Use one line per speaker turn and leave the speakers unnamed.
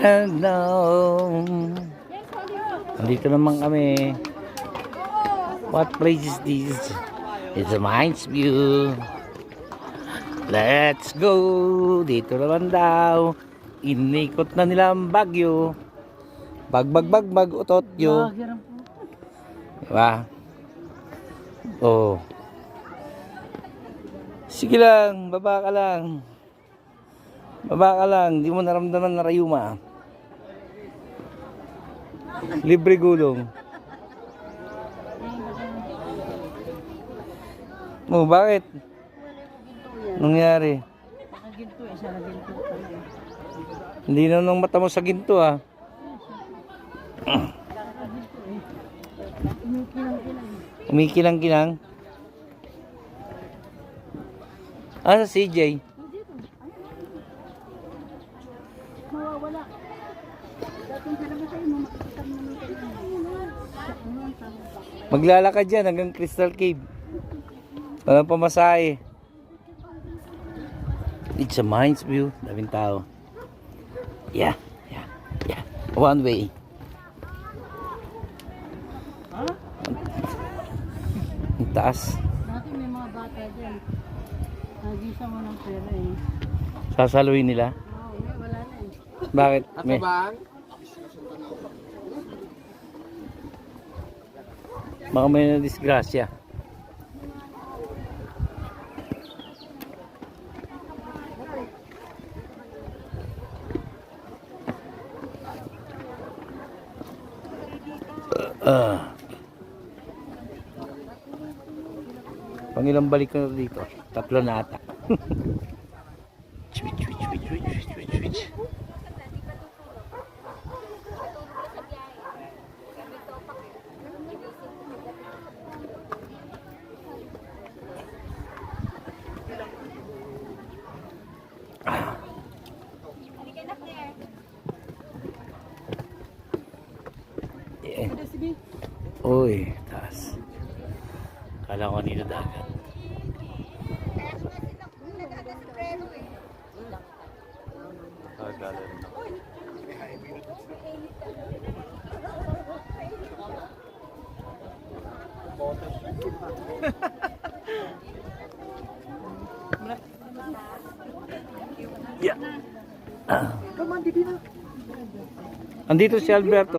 Hello. Andito naman kami. What place is this? It's a Mines View. Let's go. Dito naman daw. Inikot na nila ang Bagyo. Bag, utot yo. Diba? Oh. Sige lang, baba ka lang. Baba ka lang, di mo naramdaman na rayuma. Libre gulong. Oh, bakit? Nangyari? Hindi na nung mata mo sa ginto ah. Umikilang-kilang. Ah, sa CJ.
Mawawala. Dating sa labas ay makikita mo naman.
Maglalakad yan hanggang Crystal Cave. Walang pamasahe. It's a Mines View. Daming tao. Yeah. One way. Ang taas.
Dati may mga bata dyan. Nagisa mo ng pera eh.
Sasaluhin nila.
Oo, wala na eh.
Bakit? May... Baka may nadisgrasya. Pangilang balik ko na dito? 3 na ata. Switch. Uy, taas. Kala ko nito dagat. Yeah. Andito si Alberto.